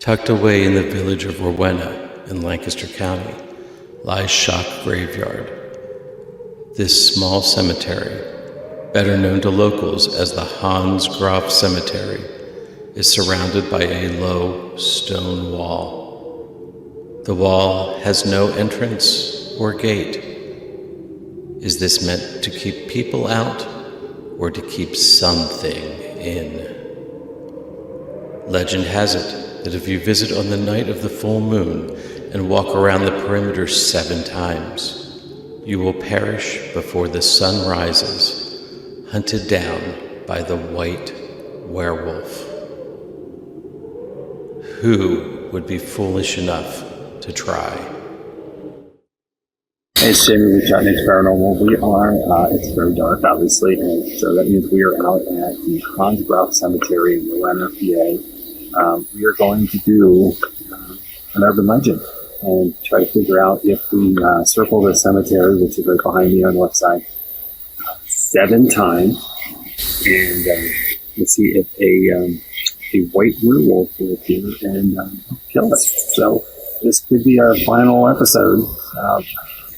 Tucked away in the village of Rowena in Lancaster County lies Shock Graveyard. This small cemetery, better known to locals as the Hans Graf Cemetery, is surrounded by a low stone wall. The wall has no entrance or gate. Is this meant to keep people out or to keep something in? Legend has it that if you visit on the night of the full moon and walk around the perimeter 7 times, you will perish before the sun rises, hunted down by the white werewolf. Who would be foolish enough to try? Hey, it's Jamie with Widener Paranormal. We are, it's very dark, obviously, and so that means we are out at the Hans Graf Cemetery in Widener, PA. We are going to do an urban legend and try to figure out if we circle the cemetery, which is right behind me on the left side, 7 times, and let's see if a white werewolf will appear and kill us. So this could be our final episode.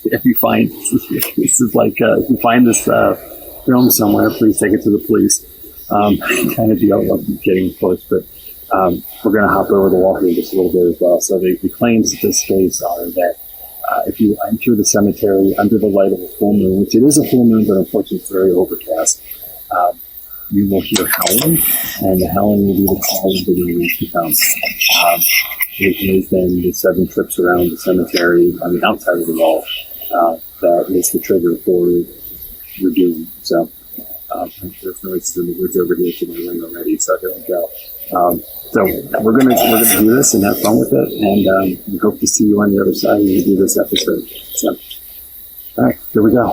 If you find this is like if you find this film somewhere, please take it to the police. Kind of deal. I'm getting close, but we're going to hop over the wall here just a little bit as well. So the claims at this space are that if you enter the cemetery under the light of a full moon, which it is a full moon, but unfortunately it's very overcast, you will hear howling, and the howling will be the call of the demons to come. It is then the 7 trips around the cemetery on the outside of the wall that is the trigger for your doom. So there's noises in the woods over here to my right already. So here we go. So we're gonna do this and have fun with it, and we hope to see you on the other side when we do this episode. So, all right, here we go.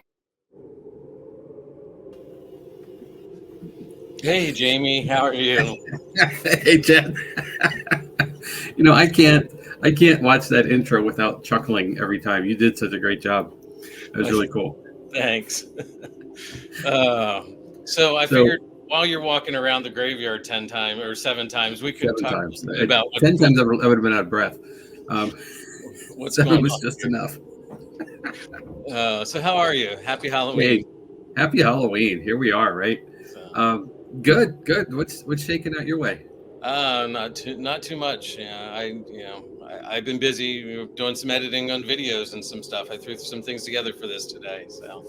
Hey, Jamie, how are you? Hey, Chad. I can't watch that intro without chuckling every time. You did such a great job. It was really cool. Thanks. So I figured while you're walking around the graveyard 10 times or 7 times, we could talk about 10 times I would have been out of breath. What's 7 going was on just here. enough. So how are you? Happy Halloween. Hey, happy Halloween. Here we are, right? So, Good. What's shaking out your way? not too much. I've been busy doing some editing on videos and some stuff. I threw some things together for this today, so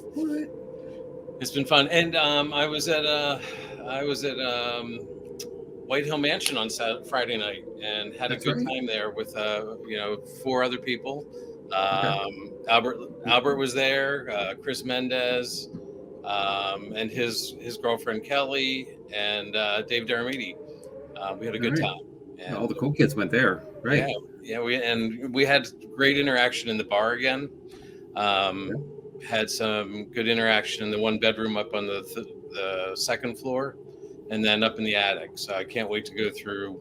it's been fun. And I was at White Hill Mansion on Friday night and had a good time there with 4 other people. Albert was there, Chris Mendez, and his girlfriend Kelly, and Dave Daramidi. We had a good time. And all the cool kids went there, right? Yeah. We had great interaction in the bar again. Had some good interaction in the 1 bedroom up on the 2nd floor, and then up in the attic. So I can't wait to go through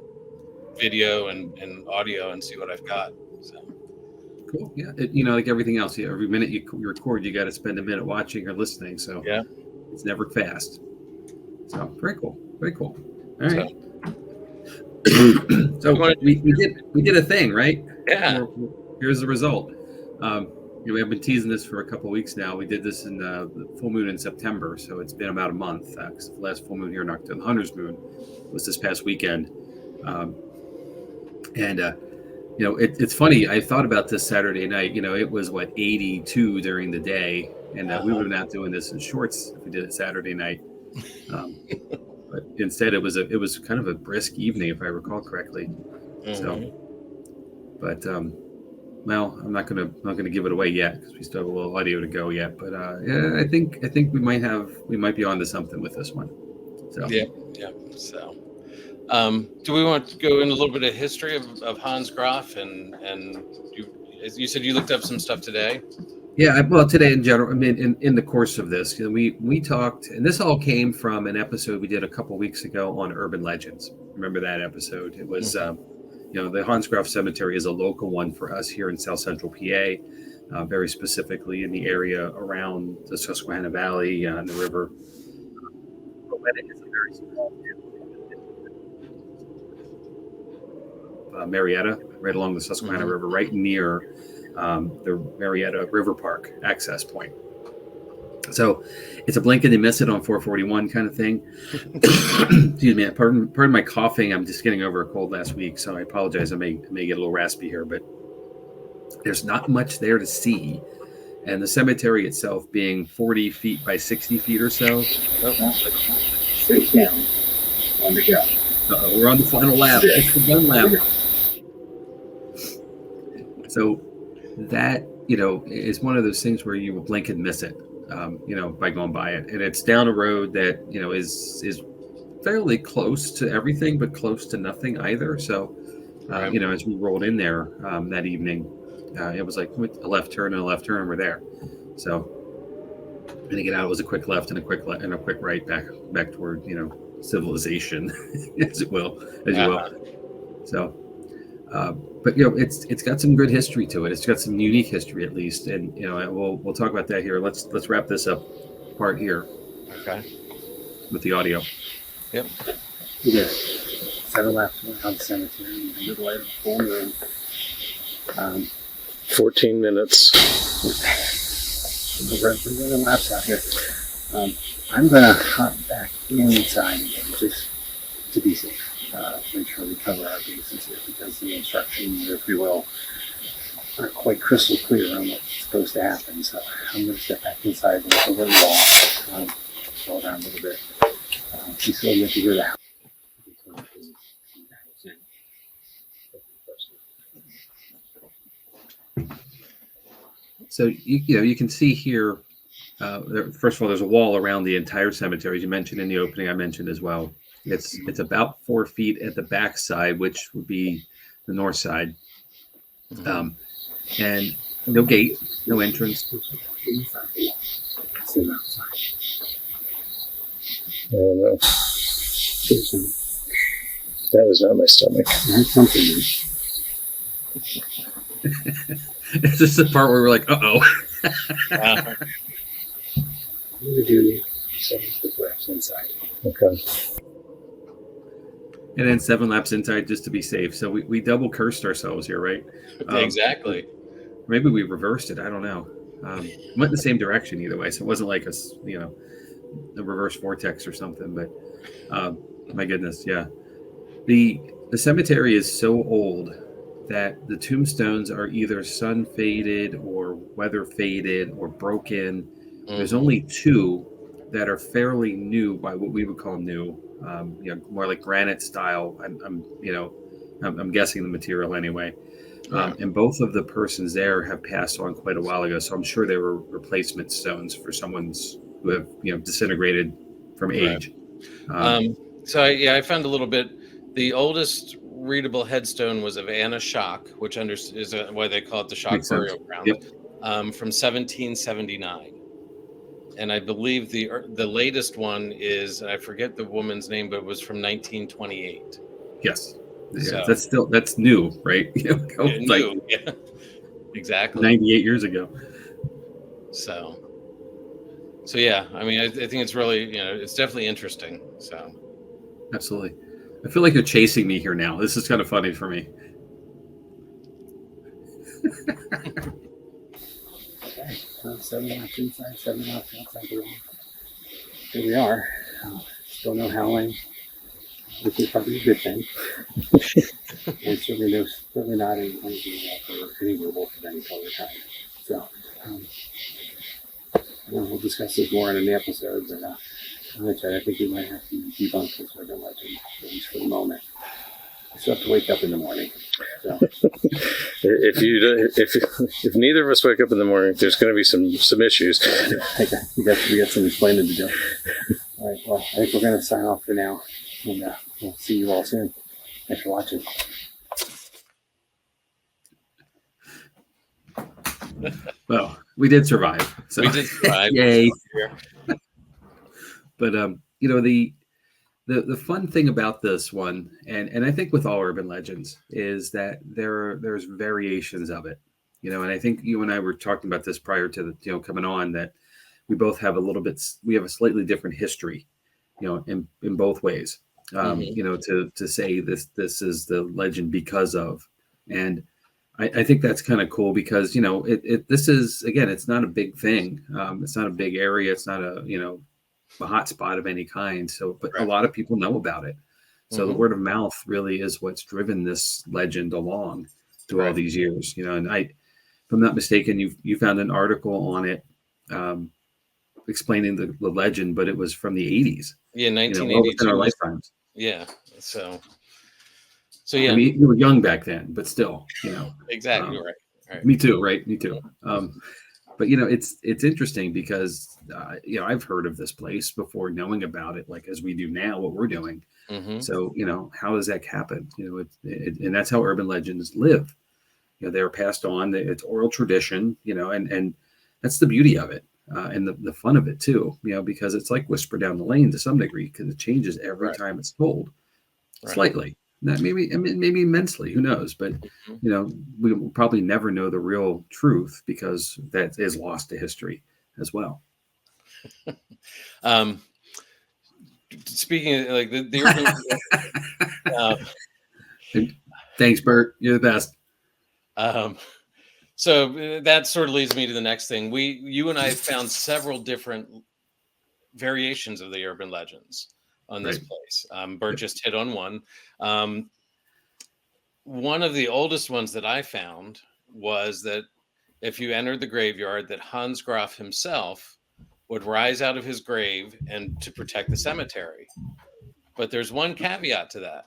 video and audio and see what I've got. So cool. Yeah, like everything else. Every minute you record, you got to spend a minute watching or listening. So yeah, it's never fast. So very cool. All right. So we did a thing, right? Yeah. Here's the result. We have been teasing this for a couple of weeks now. We did this in the full moon in September, so it's been about a month. Because the last full moon here in October, the Hunter's Moon, was this past weekend. It's funny. I thought about this Saturday night. It was 82 during the day, and we would have been out doing this in shorts if we did it Saturday night. But instead, it was kind of a brisk evening, if I recall correctly. Mm-hmm. So, but well, I'm not gonna give it away yet because we still have a little audio to go yet. But I think we might be onto something with this one. So yeah. So, do we want to go into a little bit of history of Hans Graf and you said you looked up some stuff today? Yeah, well, today in general, I mean, in the course of this, we talked, and this all came from an episode we did a couple weeks ago on urban legends. Remember that episode? It was, the Hans Graf Cemetery is a local one for us here in South Central PA, very specifically in the area around the Susquehanna Valley and the river. It's a very small Marietta, right along the Susquehanna River, right near the Marietta River Park access point. So it's a blink and you miss it on 441 kind of thing. Excuse me. Pardon my coughing. I'm just getting over a cold last week, so I apologize. I may get a little raspy here, but there's not much there to see. And the cemetery itself being 40 feet by 60 feet or so. Sit down. On the go. We're on the final lap. It's the gun lap. So that, is one of those things where you will blink and miss it, by going by it. And it's down a road that, is fairly close to everything, but close to nothing either. So, as we rolled in there that evening, it was like a left turn and a left turn, and we're there. So, and to get out, it was a quick left and a quick right back toward, civilization, as you will. So, but it's got some good history to it. It's got some unique history, at least, and we'll talk about that here. Let's wrap this up part here. Okay. With the audio. Yep. Yeah. 7 laps around the cemetery. A little later, full moon. 14 minutes. We're running laps out here. I'm gonna hop back inside again, just to be safe. Make sure we cover our bases here, because the instructions, if you will, aren't quite crystal clear on what's supposed to happen. So I'm gonna step back inside and look over the wall, slow down a little bit. You still get to hear the house. So you can see here. First of all, there's a wall around the entire cemetery, as you mentioned in the opening. I mentioned as well. It's about 4 feet at the back side, which would be the north side, and no gate, no entrance. I don't know. That was not my stomach. There's something Is this the part where we're like, uh-oh? I'm gonna do 7 laps inside. Okay. And then 7 laps inside just to be safe. So we double cursed ourselves here, right? Exactly. Maybe we reversed it. I don't know. Went in the same direction either way. So it wasn't like a reverse vortex or something. But my goodness, yeah. The cemetery is so old that the tombstones are either sun faded or weather faded or broken. There's only 2 that are fairly new by what we would call new. More like granite style. I'm guessing the material anyway. And both of the persons there have passed on quite a while ago, so I'm sure they were replacement stones for someone's who have disintegrated from age. I found a little bit. The oldest readable headstone was of Anna Schock, which is why they call it the Schock burial ground, from 1779. And I believe the latest one is, I forget the woman's name, but it was from 1928. Yes. Yeah, so, that's new, right? New, yeah. Exactly. 98 years ago. So yeah, I mean, I think it's really, it's definitely interesting. So. Absolutely. I feel like you're chasing me here now. This is kind of funny for me. Okay, 7 laps inside, 7 laps outside the room. Here we are. Still no howling, which is probably a good thing. And certainly not anything for any werewolf of any color type. So, we'll discuss this more in the episode, but I think we might have to debunk this urban legend, at least for the moment. I still have to wake up in the morning. So. if neither of us wake up in the morning, there's going to be some issues. Okay, we got some explaining to do. All right, well, I think we're going to sign off for now, and we'll see you all soon. Thanks for watching. Well, we did survive. So. We did survive. Yay! But the fun thing about this one, and I think with all urban legends, is that there's variations of it. And I think you and I were talking about this prior to the coming on, that we both have a slightly different history, in both ways. you know, to say this is the legend because of. And I think that's kind of cool because, you know, this is, again, it's not a big thing. It's not a big area. It's not a, you know, a hot spot of any kind. So, but a lot of people know about it. So the word of mouth really is what's driven this legend along through all these years, you know. And if I'm not mistaken, you found an article on it explaining the legend, but it was from the 80s. Yeah, 1982. You know, well within our lifetimes. Yeah. So yeah. I mean, you were young back then, but still, you know. Exactly right. Me too, right? Me too. But you know, it's interesting because you know, I've heard of this place before knowing about it, like as we do now, what we're doing. So you know, how does that happen? You know, and that's how urban legends live. You know, they're passed on. It's oral tradition. You know, and that's the beauty of it, and the fun of it too. You know, because it's like whisper down the lane to some degree because it changes every time it's told, slightly. Not maybe immensely. Who knows? But you know, we will probably never know the real truth because that is lost to history as well. Speaking of like the Thanks, Bert. You're the best. So that sort of leads me to the next thing. You and I found several different variations of the urban legends on this place. Bert just hit on one. One of the oldest ones that I found was that if you entered the graveyard, that Hans Graf himself would rise out of his grave and to protect the cemetery. But there's one caveat to that.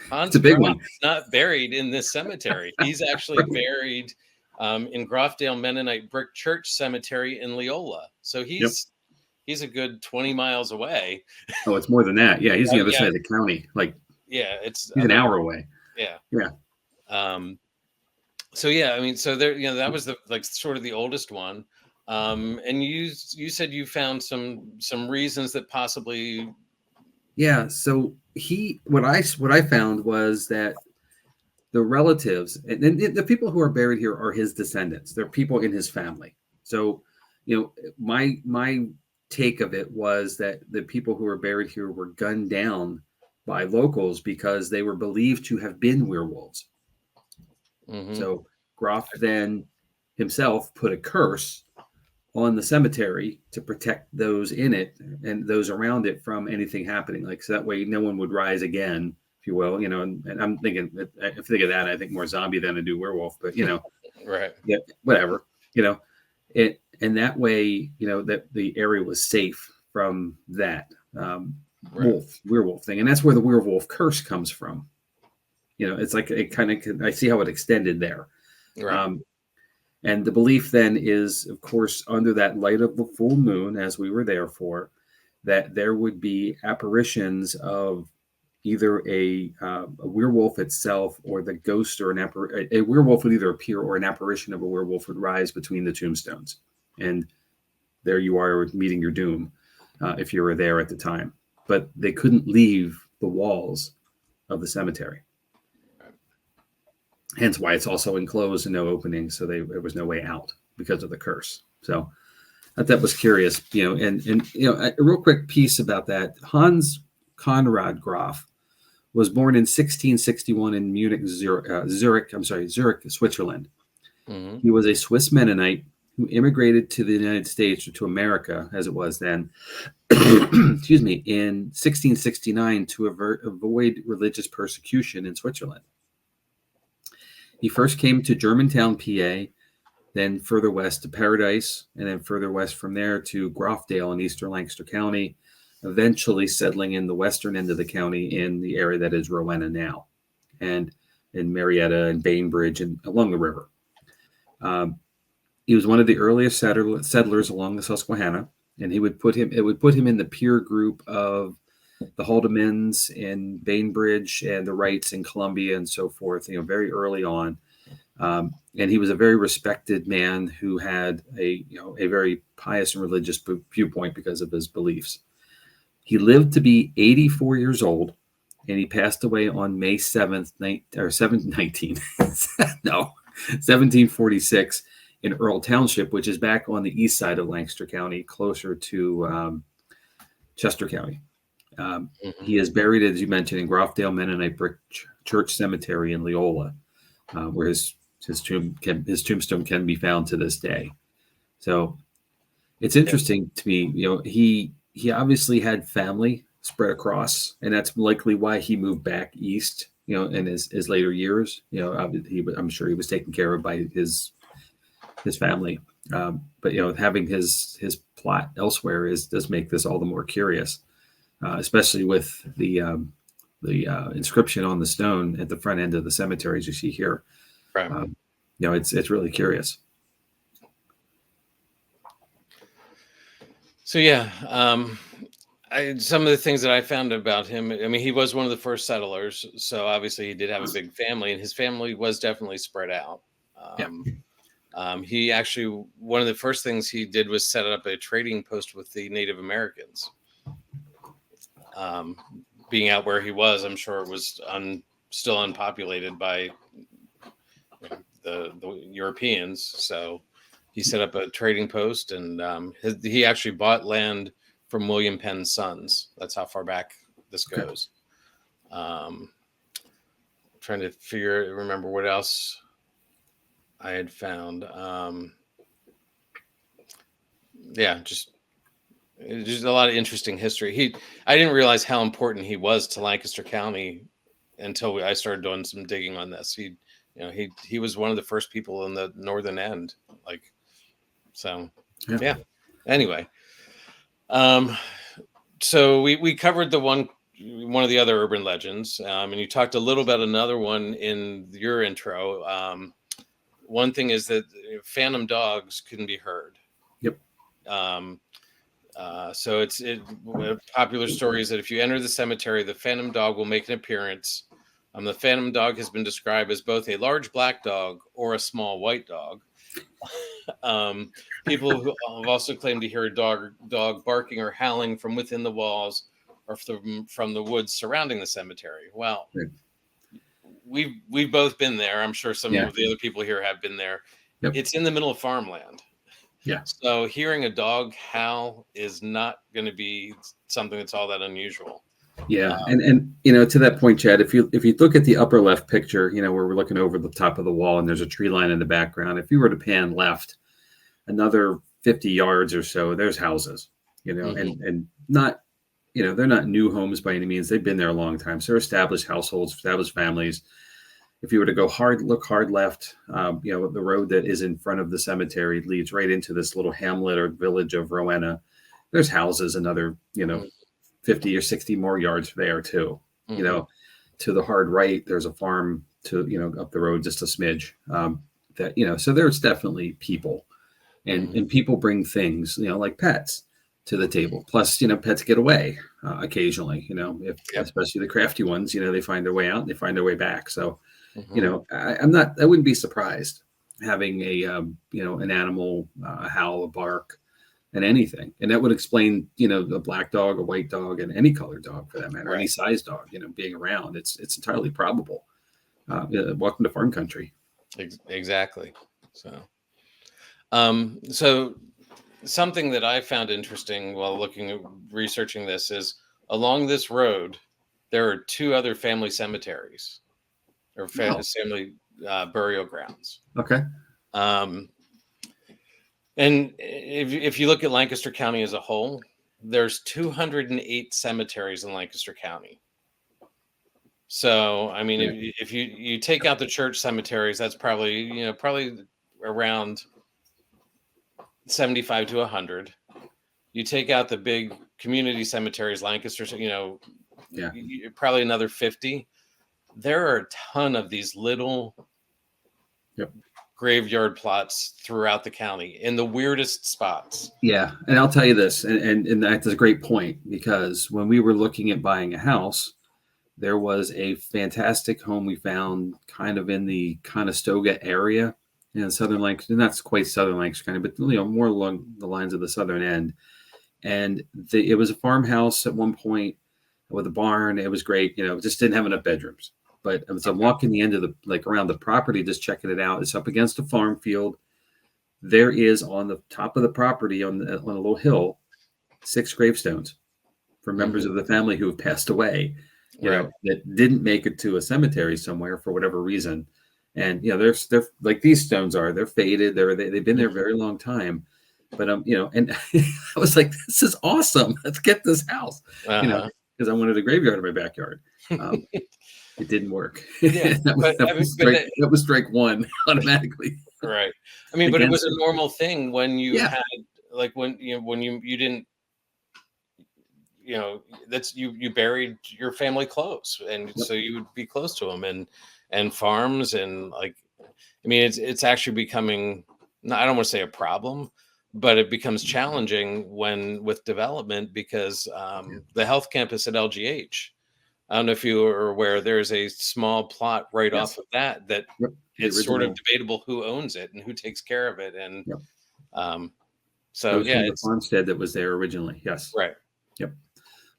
Hans Graf is not buried in this cemetery. He's actually buried in Grafdale Mennonite Brick Church Cemetery in Leola. So he's a good 20 miles away. Oh, it's more than that. Yeah, he's the other side of the county. Like, he's an hour away. Yeah. So yeah, I mean, so there, you know, that was the sort of the oldest one. And you said you found some reasons that possibly. Yeah. So what I found was that the relatives and the people who are buried here are his descendants. They're people in his family. So, you know, my take of it was that the people who were buried here were gunned down by locals because they were believed to have been werewolves. So Graf then himself put a curse on the cemetery to protect those in it and those around it from anything happening. Like, so that way no one would rise again, if you will, you know, and I'm thinking, if I think of that, I think more zombie than I do werewolf, but you know, yeah, whatever, you know, and that way, you know, that the area was safe from that werewolf thing. And that's where the werewolf curse comes from. You know, it's like it kind of, I see how it extended there. And the belief then is, of course, under that light of the full moon, as we were there for, that there would be apparitions of either a werewolf itself or the ghost or a werewolf would either appear or an apparition of a werewolf would rise between the tombstones. And there you are meeting your doom if you were there at the time. But they couldn't leave the walls of the cemetery. Hence why it's also enclosed and no opening. So there was no way out because of the curse. So that was curious, you know, and you know, a real quick piece about that. Hans Conrad Graf was born in 1661 in Zurich, Switzerland. He was a Swiss Mennonite who immigrated to the United States, or to America as it was then, excuse me, in 1669 to avoid religious persecution in Switzerland. He first came to Germantown, PA, then further west to Paradise, and then further west from there to Grafdale in eastern Lancaster County, eventually settling in the western end of the county in the area that is Rowena now, and in Marietta and Bainbridge and along the river. He was one of the earliest settlers along the Susquehanna, and it would put him in the peer group of the Haldimans in Bainbridge and the Wrights in Columbia and so forth, you know, very early on. And he was a very respected man who had a very pious and religious viewpoint because of his beliefs. He lived to be 84 years old, and he passed away on May 7th, 1746 in Earl Township, which is back on the east side of Lancaster County, closer to Chester County. He is buried, as you mentioned, in Grafdale Mennonite Brick Church Cemetery in Leola, where his tombstone can be found to this day. So it's interesting to me. He obviously had family spread across, and that's likely why he moved back east. In his later years, I'm sure he was taken care of by his family. But having his plot elsewhere does make this all the more curious, especially with the inscription on the stone at the front end of the cemetery, as you see here. Right. It's really curious. So yeah, some of the things that I found about him, I mean, he was one of the first settlers, so obviously he did have a big family, and his family was definitely spread out. He actually, one of the first things he did was set up a trading post with the Native Americans. Being out where he was, I'm sure it was still unpopulated by the Europeans, so he set up a trading post, and he actually bought land from William Penn's sons. That's how far back this goes. Trying to remember what else I had found. Just a lot of interesting history. I didn't realize how important he was to Lancaster County until I started doing some digging on this. He was one of the first people in the northern end, yeah. Anyway, so we covered one of the other urban legends, and you talked a little about another one in your intro. One thing is that phantom dogs couldn't be heard. Yep. So a popular story is that if you enter the cemetery, the phantom dog will make an appearance. The phantom dog has been described as both a large black dog or a small white dog. People who have also claimed to hear a dog barking or howling from within the walls or from the woods surrounding the cemetery. Well, we've both been there. I'm sure some of the other people here have been there. Yep. It's in the middle of farmland. Yeah. So hearing a dog howl is not going to be something that's all that unusual. Yeah, and to that point, Chad, if you look at the upper left picture, where we're looking over the top of the wall and there's a tree line in the background, if you were to pan left another 50 yards or so, there's houses, and not, they're not new homes by any means. They've been there a long time. So they're established households, established families. If you were to look hard left, the road that is in front of the cemetery leads right into this little hamlet or village of Rowena. There's houses, another, 50 or 60 more yards there too. To the hard right, there's a farm up the road, just a smidge. So there's definitely people, and people bring things, like pets to the table. Plus, pets get away occasionally, especially the crafty ones, they find their way out and they find their way back. So, I wouldn't be surprised having an animal, a howl, a bark, and anything. And that would explain, a black dog, a white dog, and any colored dog for that matter, any size dog, being around. It's entirely probable. Welcome to farm country. Exactly. So something that I found interesting while researching this is along this road, there are two other family cemeteries or family burial grounds. Okay. And if you look at Lancaster County as a whole, there's 208 cemeteries in Lancaster County. So, I mean, if you take out the church cemeteries, that's probably around 75 to 100. You take out the big community cemeteries, Lancaster, probably another 50. There are a ton of these little graveyard plots throughout the county in the weirdest spots. Yeah. And I'll tell you this, and that's a great point, because when we were looking at buying a house, there was a fantastic home we found kind of in the Conestoga area in Southern Lancaster, not quite Southern Lancaster County, but more along the lines of the southern end. And it was a farmhouse at one point with a barn. It was great. It just didn't have enough bedrooms. But as I'm walking the end of around the property, just checking it out, it's up against a farm field. There is on the top of the property on a little hill, 6 gravestones for members of the family who have passed away, you Right. know, that didn't make it to a cemetery somewhere for whatever reason. And you know, they're like these stones are. They're faded. They've been there a very long time. But you know, and I was like, this is awesome. Let's get this house. You know, Uh-huh. because I wanted a graveyard in my backyard. It didn't work. Yeah, that was but I mean, that was strike one automatically. right. I mean, but it was Against a it. normal thing when you Yeah. had like when you didn't, you know, that's you buried your family close, and Yep. so you would be close to them, and farms, and like, I mean, it's actually becoming, no, I don't want to say a problem, but it becomes challenging when with development, because the health campus at LGH, I don't know if you are aware, there's a small plot right Yes. off of that Yep. The it's sort of original. debatable who owns it and who takes care of it, and Yep. um, That so was yeah, from the it's farmstead that was there originally. Yes. right. Yep.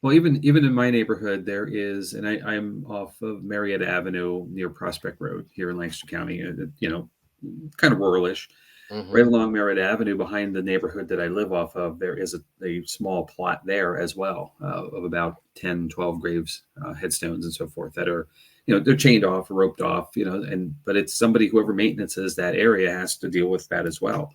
Well, even in my neighborhood, there is, and I'm off of Marietta Avenue near Prospect Road here in Lancaster County. You know, kind of ruralish. Right Hmm. along Merritt Avenue, behind the neighborhood that I live off of, there is a small plot there as well of about 10, 12 graves, headstones, and so forth that are, you know, they're chained off, roped off, you know, but it's somebody, whoever maintenances that area has to deal with that as well.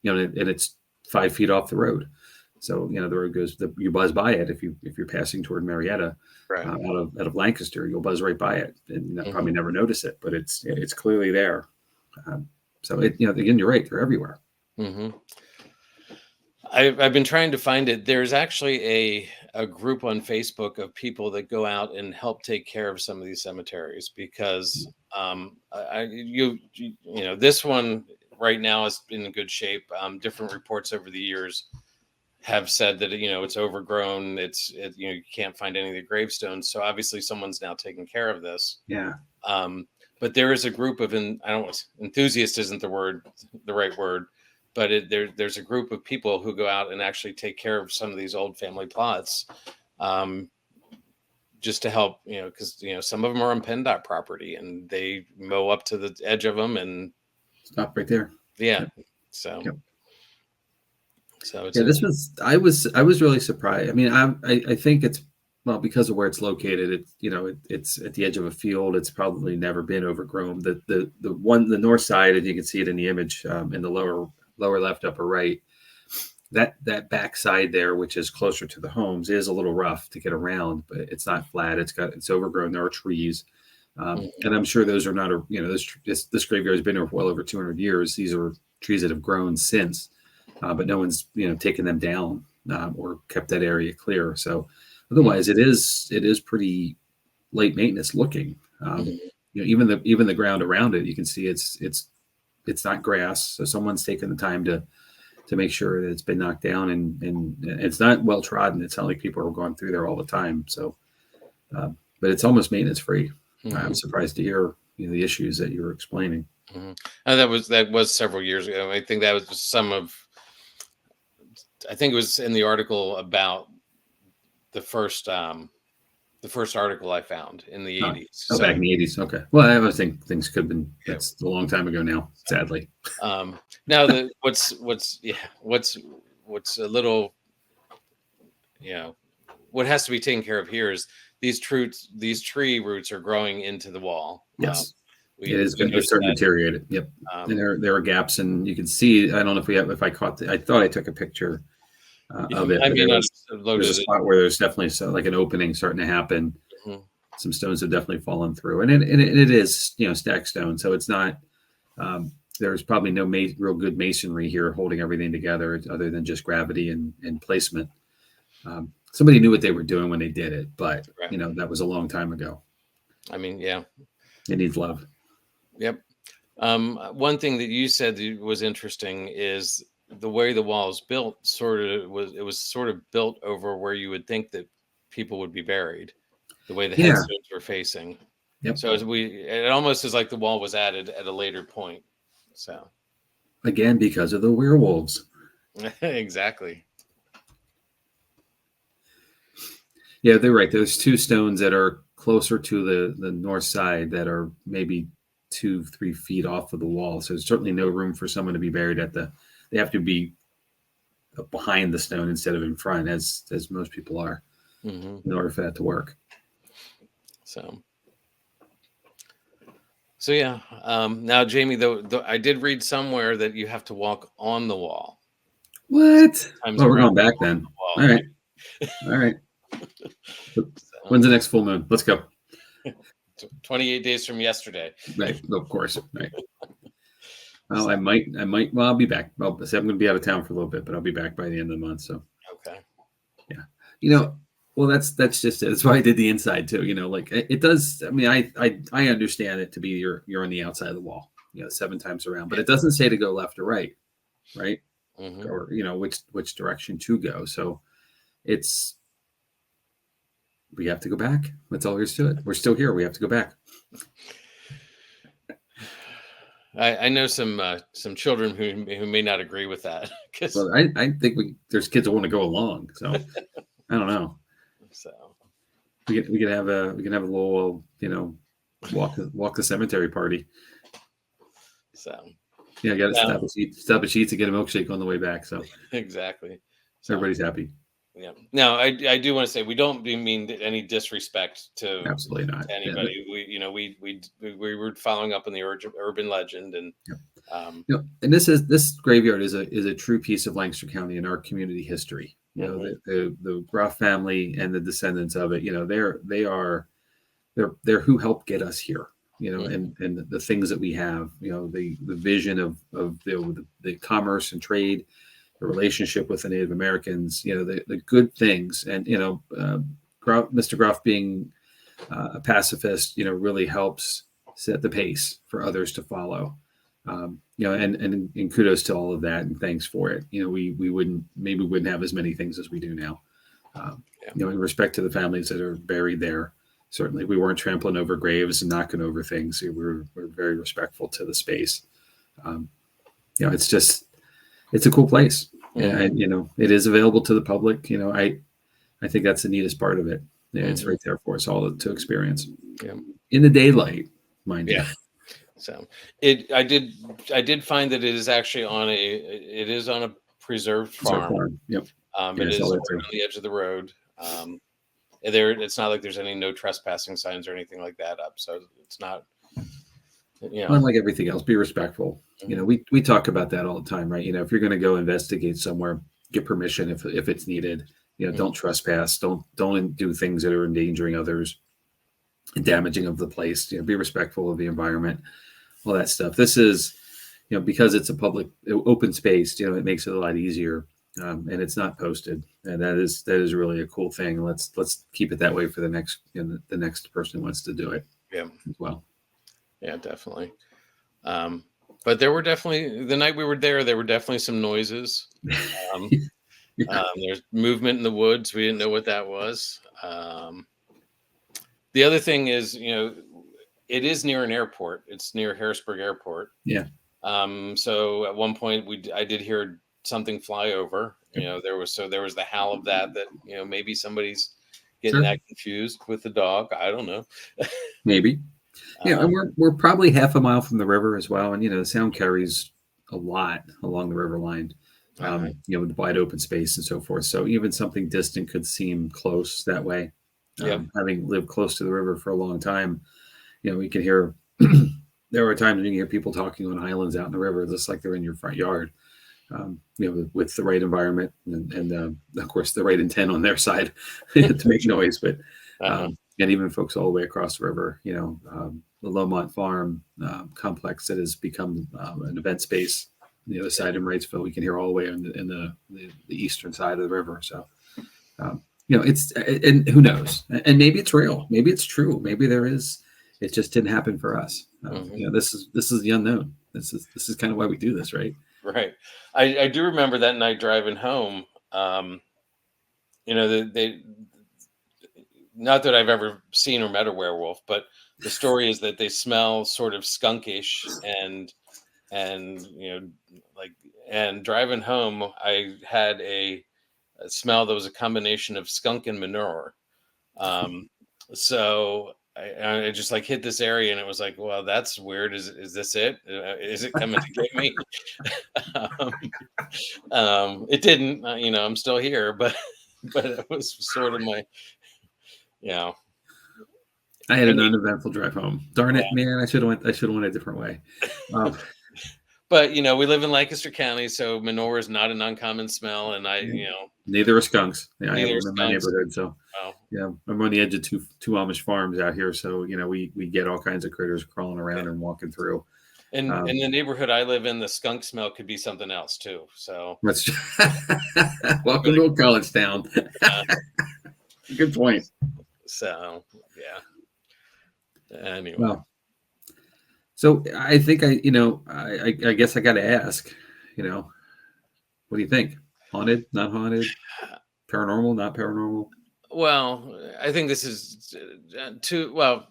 You know, and it's 5 feet off the road. So, you know, the road goes, you buzz by it if you're passing toward Marietta Right. out of Lancaster, you'll buzz right by it and probably Mhm. never notice it, but it's clearly there. So you know, again, you're right; they're everywhere. Hmm. I've been trying to find it. There's actually a group on Facebook of people that go out and help take care of some of these cemeteries, because you know, this one right now is in good shape. Different reports over the years have said that, you know, it's overgrown. You know, you can't find any of the gravestones. So obviously someone's now taking care of this. Yeah, Um, but there is a group of, I don't, enthusiast isn't the right word, but there's a group of people who go out and actually take care of some of these old family plots, um, just to help, you know, because, you know, some of them are on PennDOT property and they mow up to the edge of them, and stop right there. yeah, Yep. so Yep. so it's Yeah, this was I was really surprised. I mean, I think it's, well, because of where it's located. It's, you know, it's at the edge of a field. It's probably never been overgrown. The north side, and you can see it in the image, in the lower left, upper right. That back side there, which is closer to the homes, is a little rough to get around, but it's not flat. It's overgrown. There are trees, and I'm sure those are not a, you know, this graveyard has been here for well over 200 years. These are trees that have grown since, but no one's, you know, taken them down, or kept that area clear. So otherwise, it is pretty late maintenance looking. You know, even the ground around it, you can see it's not grass, so someone's taken the time to make sure that it's been knocked down, and it's not well trodden. It's not like people are going through there all the time. So, but it's almost maintenance free. I'm surprised to hear, you know, the issues that you were explaining. And that was several years ago. I think that was I think it was in the article about the first article I found in the 80s. Oh, So back in the 80s. Okay. Well, I think things could have been. Yeah. That's a long time ago now, sadly. now what's a little, you know, what has to be taken care of here is these tree roots are growing into the wall. Yes. We, It is we going to start noticed that. deteriorated. Yep. And there are gaps, and you can see. I don't know if I caught. I thought I took a picture of it. I But may not have there's loaded a it. spot where there's definitely like an opening starting to happen. Mhm. Some stones have definitely fallen through, and it is, you know, stacked stone, so it's not. There's probably no real good masonry here holding everything together, other than just gravity and placement. Somebody knew what they were doing when they did it, but Right. you know, that was a long time ago. I mean, yeah. It needs love. Yep. One thing that you said that was interesting is the way the wall is built. It was sort of built over where you would think that people would be buried, the way the Yeah. headstones were facing. Yep. So it almost is like the wall was added at a later point. So Again, because of the werewolves. exactly. Yeah, they're right. There's two stones that are closer to the north side that are maybe 2-3 feet off of the wall. So there's certainly no room for someone to be buried at the. They have to be behind the stone instead of in front, as most people are, Mhm. in order for that to work. So yeah. Now, Jamie, though, I did read somewhere that you have to walk on the wall. What? Sometimes Well, we're around going back then. the wall. All right. All right. So, When's the next full moon? Let's go. 28 days from yesterday. Right. Of course. Right. Well, I might. Well, I'll be back. Well, I'm going to be out of town for a little bit, but I'll be back by the end of the month. So, Okay. yeah. Well, that's just it. That's why I did the inside too. Like it does. I mean, I understand it to be you're on the outside of the wall, 7 times around, but it doesn't say to go left or right, Mhm. or which direction to go. So we have to go back. That's all there is to it. We're still here. We have to go back. I know some children who may not agree with that. Well, I think there's kids that want to go along. So I don't know. So We can have a little walk the cemetery party. So Yeah, I got to stop at Sheets to get a milkshake on the way back. So exactly. So everybody's happy. Yeah. Now, I do want to say we don't mean any disrespect to Absolutely not. to anybody. We were following up on the urban legend, and and this graveyard is a true piece of Lancaster County in our community history. The Graf family and the descendants of it. They're who helped get us here. And the things that we have. The vision of the commerce and trade, the relationship with the Native Americans, the good things. And, Mr. Graf being a pacifist, really helps set the pace for others to follow. And kudos to all of that. And thanks for it. We wouldn't have as many things as we do now. In respect to the families that are buried there, certainly we weren't trampling over graves and knocking over things. We're very respectful to the space. It's a cool place. And it is available to the public. I think that's the neatest part of it. It's right there for us all to experience. In the daylight, mind you. So I did find that it is actually on a preserved farm. Yep. It is right on the edge of the road. It's not like there's any no trespassing signs or anything like that up. So it's not. Unlike everything else, be respectful. We talk about that all the time, right? If you're going to go investigate somewhere, get permission if it's needed. Don't trespass. Don't do things that are endangering others and damaging of the place. Be respectful of the environment, all that stuff. This is, because it's a public open space. It makes it a lot easier, and it's not posted, and that is really a cool thing. Let's keep it that way for the next the next person who wants to do it. Yeah, as well. Yeah, definitely. But there were definitely, the night we were there were definitely some noises. There's movement in the woods. We didn't know what that was. The other thing is, it is near an airport. It's near Harrisburg Airport. Yeah. So at one point I did hear something fly over. There was the howl of that maybe somebody's getting that confused with the dog. I don't know. Maybe. Yeah, and we're probably half a mile from the river as well, and the sound carries a lot along the river line, with wide open space and so forth. So even something distant could seem close that way. Having lived close to the river for a long time, we can hear. There are times when you can hear people talking on islands out in the river, just like they're in your front yard. With the right environment and of course the right intent on their side to make noise, but. And even folks all the way across the river, the Lomont Farm complex that has become an event space on the other side in Wrightsville, we can hear all the way in the eastern side of the river. So, it's, and who knows? And maybe it's real. Maybe it's true. Maybe there is. It just didn't happen for us. This is the unknown. This is kind of why we do this, right? Right. I do remember that night driving home. They. Not that I've ever seen or met a werewolf, but the story is that they smell sort of skunkish and driving home, I had a smell that was a combination of skunk and manure. So I just hit this area and it was like, well, that's weird. Is this it? Is it coming to get me? It didn't. I'm still here, but it was sort of my, you know, I had I an mean, uneventful drive home. Darn it, man! I should have went. I should have went a different way. Um, but we live in Lancaster County, so manure is not an uncommon smell, and neither are skunks. Yeah, I have neither them in my skunks. neighborhood. So Well, yeah, I'm on the edge of two Amish farms out here. So we get all kinds of critters crawling around and walking through. and in the neighborhood I live in, the skunk smell could be something else too. So, Let's welcome to a college town. uh, Good point. so yeah. Anyway, Well, so I think I guess I got to ask, what do you think? Haunted, not haunted, paranormal, not paranormal? well, I think this is too well.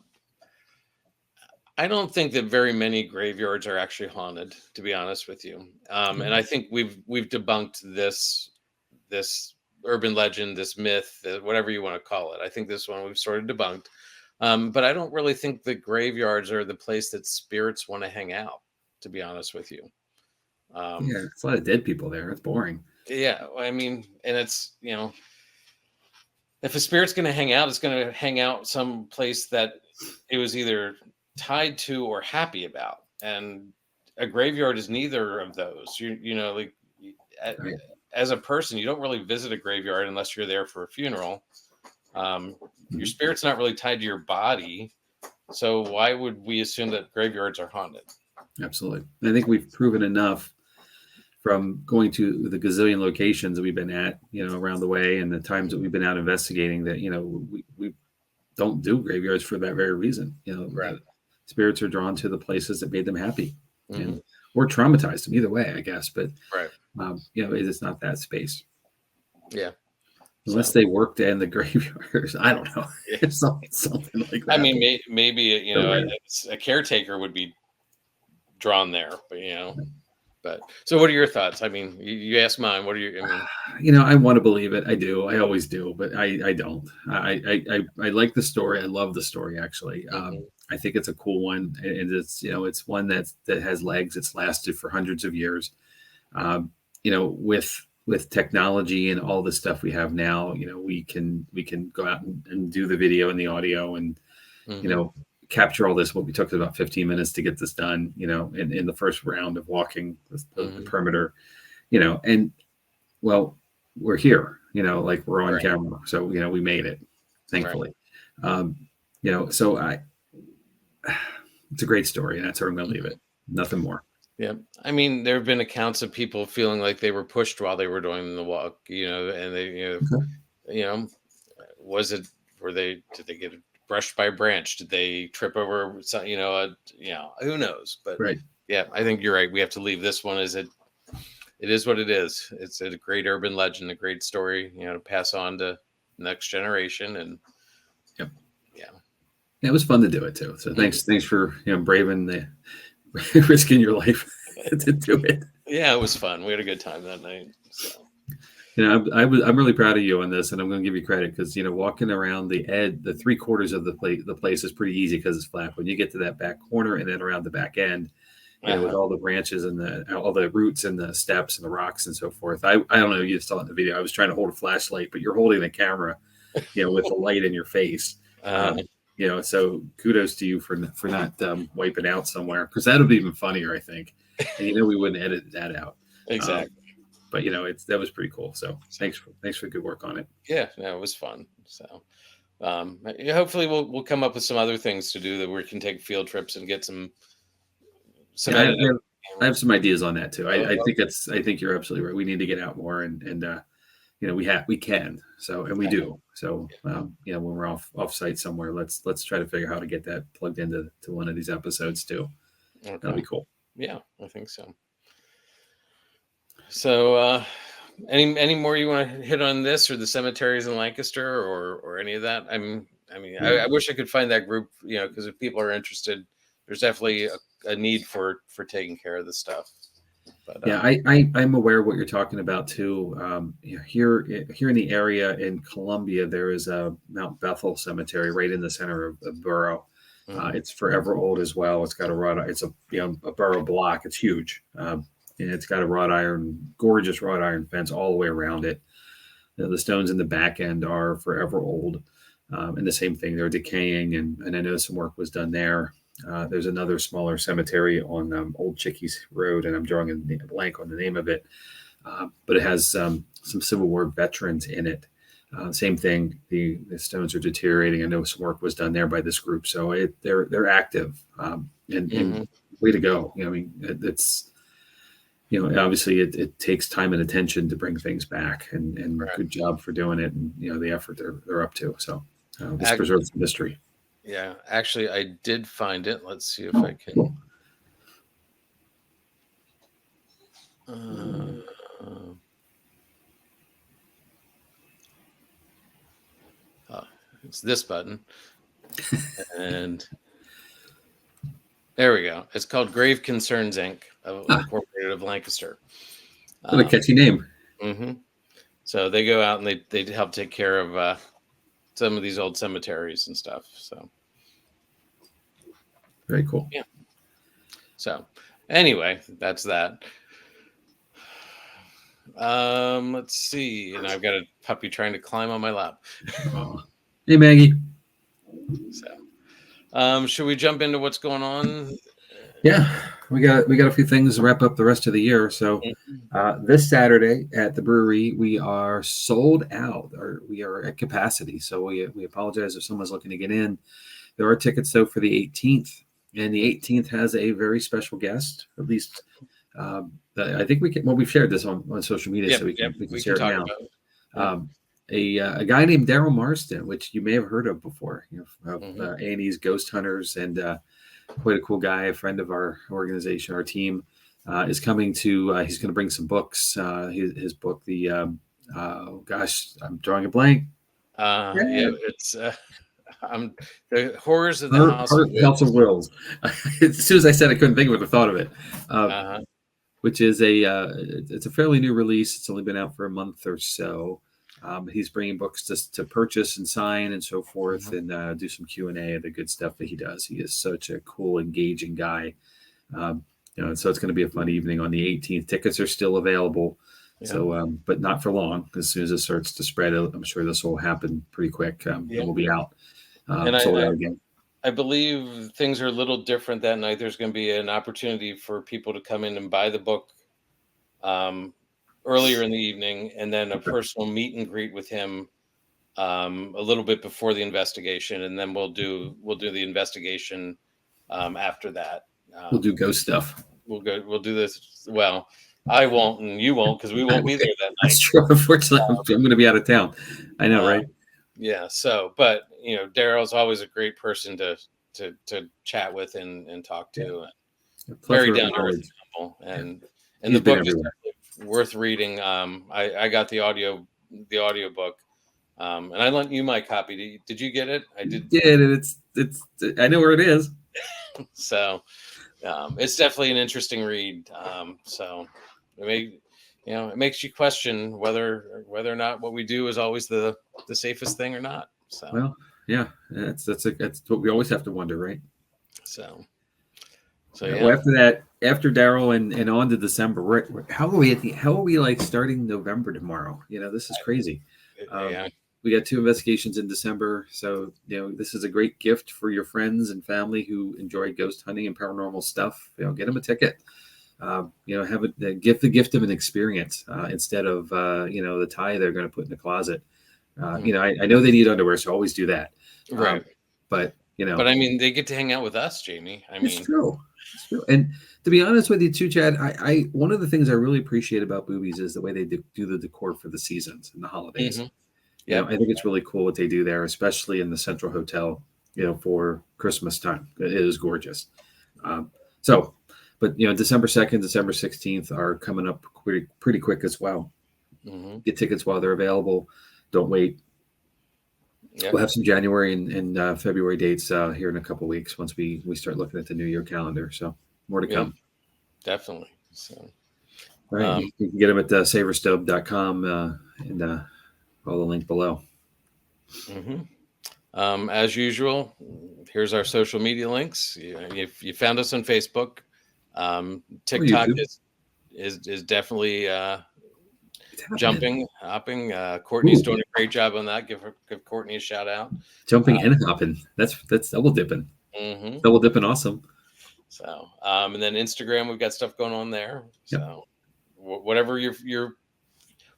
I don't think that very many graveyards are actually haunted, to be honest with you. And I think we've debunked this urban legend, this myth, whatever you want to call it. I think this one we've sort of debunked. But I don't really think the graveyards are the place that spirits want to hang out, to be honest with you. Yeah, it's a lot of dead people there. It's boring. Yeah, I mean, and it's if a spirit's going to hang out, it's going to hang out some place that it was either tied to or happy about, and a graveyard is neither of those. Like Right. as a person, you don't really visit a graveyard unless you're there for a funeral. Your spirit's not really tied to your body, so why would we assume that graveyards are haunted? Absolutely. I think we've proven enough from going to the gazillion locations that we've been at, around the way, and the times that we've been out investigating that, we don't do graveyards for that very reason. Right. Spirits are drawn to the places that made them happy, Mm-hmm. or traumatized them, either way, I guess. But, Right. It's not that space. Yeah. Unless they worked in the graveyards. I don't know. It's something like that. I mean, maybe, a caretaker would be drawn there, but so what are your thoughts? I mean, you ask mine. What are you? I mean, I want to believe it. I do. I always do, but I don't. I like the story. I love the story, actually. I think it's a cool one, and it's one that has legs. It's lasted for hundreds of years. With technology and all the stuff we have now, we can go out and do the video and the audio and capture all this. What we took about 15 minutes to get this done, in the first round of walking the perimeter, and well, we're here, like we're on camera. So, we made it, thankfully. So it's a great story, and that's where I'm going to leave it. Nothing more. Yeah. I mean, there have been accounts of people feeling like they were pushed while they were doing the walk, and they, did they get brushed by a branch? Did they trip over some, who knows? But yeah, I think you're right. We have to leave this one as it is what it is. It's a great urban legend, a great story, to pass on to the next generation. And yeah, it was fun to do it too. So thanks for, braving the risking your life to do it. Yeah, it was fun. We had a good time that night. So. I'm really proud of you on this, and I'm going to give you credit because walking around the edge, the 3/4 of the place is pretty easy because it's flat. When you get to that back corner and then around the back end, with all the branches and all the roots and the steps and the rocks and so forth. I don't know. You saw it in the video. I was trying to hold a flashlight, but you're holding the camera, with the light in your face. So kudos to you for not wiping out somewhere, because that would be even funnier, I think. And we wouldn't edit that out. Exactly. But that was pretty cool. So thanks for the good work on it. Yeah, no, it was fun. So hopefully we'll come up with some other things to do that we can take field trips and get some. I have some ideas on that too. I think you're absolutely right. We need to get out more and we can. So, and we do. So, when we're off site somewhere, let's try to figure out how to get that plugged into one of these episodes too. Okay. That'll be cool. Yeah, I think so. So, any more you want to hit on this or the cemeteries in Lancaster or any of that? I wish I could find that group, because if people are interested, there's definitely a need for taking care of this stuff. But, I'm aware of what you're talking about too. Here in the area in Columbia, there is a Mount Bethel Cemetery right in the center of the borough. It's forever old as well. It's got it's a borough block. It's huge. and it's got a gorgeous wrought iron fence all the way around it. The stones in the back end are forever old, and the same thing, they're decaying, and I know some work was done there. There's another smaller cemetery on Old Chickies Road, and I'm drawing a blank on the name of it, but it has some Civil War veterans in it. Same thing, the stones are deteriorating. I know some work was done there by this group, so they're active, and way to go. I mean, it's obviously it takes time and attention to bring things back, and Right. good job for doing it, and the effort they're up to. So this preserves the history. Yeah, actually, I did find it. Let's see if I can. It's this button, and there we go. It's called Grave Concerns Inc. Incorporated of Lancaster. What a catchy name. Mm-hmm. So they go out and they help take care of some of these old cemeteries and stuff. So very cool. Yeah. So anyway, that's that. Let's see. And I've got a puppy trying to climb on my lap. Oh. Hey, Maggie. So, should we jump into what's going on? Yeah, we got a few things to wrap up the rest of the year. So this Saturday at the brewery, we are sold out, or we are at capacity. So we apologize if someone's looking to get in. There are tickets though for the 18th, and the 18th has a very special guest. At least I think we can. Well, we've shared this on social media, so we can share it now. A guy named Daryl Marston, which you may have heard of before, A&E's Ghost Hunters, and quite a cool guy, a friend of our organization, our team, is coming to. He's going to bring some books. His book, I'm drawing a blank. It's the Horrors of the House of Wills. As soon as I said, I couldn't think of it. I thought of it. Which is it's a fairly new release. It's only been out for a month or so. He's bringing books to purchase and sign and so forth, and do some Q&A of the good stuff that he does. He is such a cool, engaging guy. So it's going to be a fun evening on the 18th. Tickets are still available, but not for long. As soon as it starts to spread, I'm sure this will happen pretty quick. And we'll be out. Sold out again. I believe things are a little different that night. There's going to be an opportunity for people to come in and buy the book earlier in the evening, and then a personal meet and greet with him a little bit before the investigation, and then we'll do the investigation after that. We'll do ghost stuff. We'll do this. Well, I won't, and you won't, because we won't be there that night. That's true. Unfortunately, I'm going to be out of town. I know, right? Yeah. So, but Daryl's always a great person to chat with and talk to. Very down to earth, humble, and the book is worth reading. I got the audio book, and I lent you my copy. Did you get it? I did. It's I know where it is. So it's definitely an interesting read. So it makes you question whether or not what we do is always the safest thing or not. So well, yeah, that's what we always have to wonder, right? So yeah. Well, after Daryl and on to December, how are we like starting November tomorrow? This is crazy. We got 2 investigations in December, so this is a great gift for your friends and family who enjoy ghost hunting and paranormal stuff. Get them a ticket. Have the gift of an experience instead of the tie they're going to put in the closet. I know they need underwear, so always do that. Right. But I mean, they get to hang out with us, Jamie. It's true. And to be honest with you too, Chad, I one of the things I really appreciate about Boobies is the way they do the decor for the seasons and the holidays. I think it's really cool what they do there, especially in the Central Hotel, for Christmas time. It is gorgeous. But December 2nd, December 16th are coming up pretty quick as well. Get tickets while they're available. Don't wait. We'll have some January and February dates here in a couple of weeks once we start looking at the New Year calendar. So more to come. Definitely. So, all right, you can get them at saverstub.com and follow the link below. As usual, here's our social media links. If you found us on Facebook, TikTok is definitely It's happening. jumping, hopping. Courtney's doing a great job on that. Give Courtney a shout out. Jumping and hopping. That's double dipping. Mm-hmm. Double dipping, awesome. So, and then Instagram, we've got stuff going on there. So, whatever your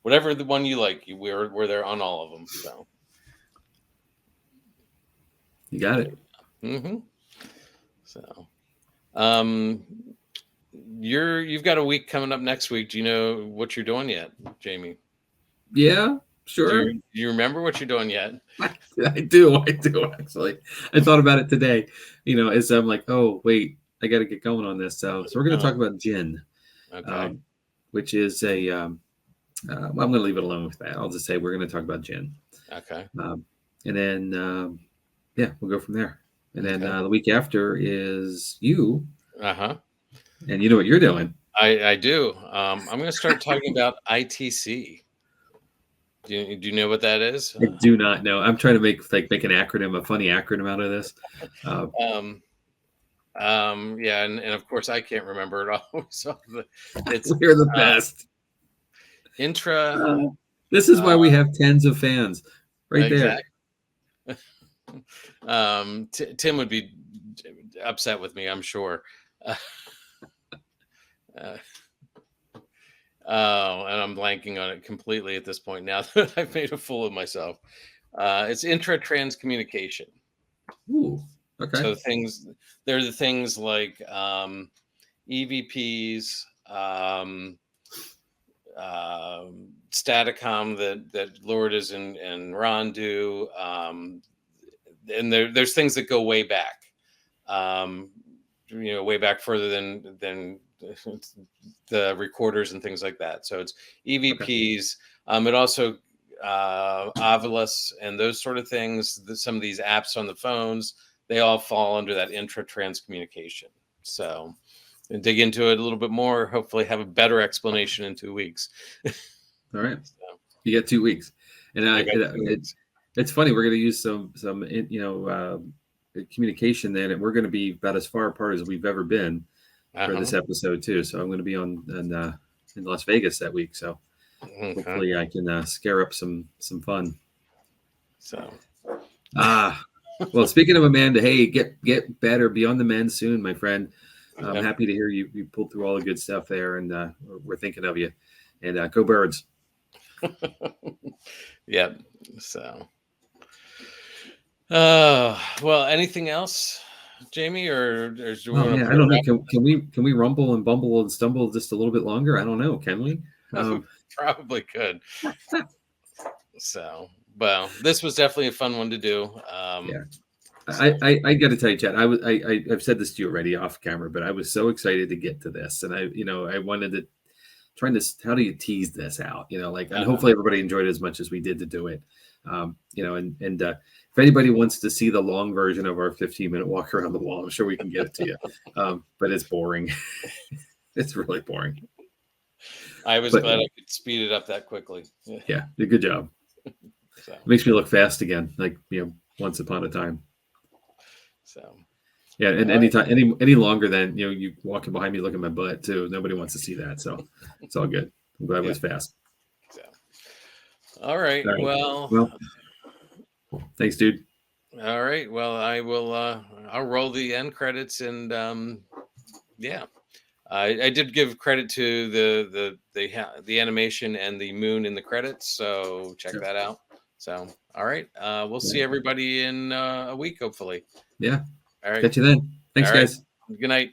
whatever the one you like, we're there on all of them. So, You got it. mm-hmm. So, you've got a week coming up next week. Do you know what you're doing yet, Jamie? Yeah, sure. Do you remember what you're doing yet? I do actually. I thought about it today. As I'm like, oh wait, I got to get going on this. So we're going to talk about gin, Okay. which is a. Well, I'm going to leave it alone with that. I'll just say we're going to talk about gin. Okay. And then we'll go from there. And then the week after is you. Uh-huh. And you know what you're doing. I do. I'm going to start talking about ITC. Do you know what that is? I do not know. I'm trying to make an acronym, a funny acronym out of this. Yeah, and of course I can't remember it all. So We're the best. Intra. This is why we have tens of fans, right there. Tim would be upset with me, I'm sure. And I'm blanking on it completely at this point now that I've made a fool of myself. It's intra-trans communication. Ooh, okay. So they're the things like EVPs, Staticom that Lourdes and Ron do, and there's things that go way back, way back further than the recorders and things like that. So it's EVPs. Okay. It also Ovilus and those sort of things. Some of these apps on the phones, they all fall under that intra-trans communication. So and dig into it a little bit more. Hopefully, have a better explanation in 2 weeks. All right, so, you get 2 weeks, and it's funny. We're going to use some communication then, and we're going to be about as far apart as we've ever been for this episode too. So I'm going to be in Las Vegas that week. So hopefully I can scare up some fun. So well, speaking of Amanda, hey, get better, be on the mend soon, my friend. I'm happy to hear you pulled through all the good stuff there, and we're thinking of you. And go Birds. Yep. So, well, anything else, Jamie, or do you want to? I don't know. Can we rumble and bumble and stumble just a little bit longer? I don't know. Can we? Probably could. So, well, this was definitely a fun one to do. Yeah. I got to tell you, Chad, I've said this to you already off camera, but I was so excited to get to this, and I wanted to how do you tease this out, and hopefully everybody enjoyed it as much as we did to do it, and if anybody wants to see the long version of our 15-minute walk around the wall, I'm sure we can get it to you, but it's boring. It's really boring. I was glad I could speed it up that quickly. Yeah, good job. So. It makes me look fast again, like once upon a time. So yeah, and any longer than you walking behind me looking at my butt too. Nobody wants to see that, so it's all good. I'm glad it was fast. So, all right. Well, thanks, dude. All right. Well, I will. I'll roll the end credits, and I did give credit to the animation and the moon in the credits, so check that out. So, all right. We'll see everybody in a week, hopefully. Yeah. All right. Catch you then. Thanks, guys. Good night.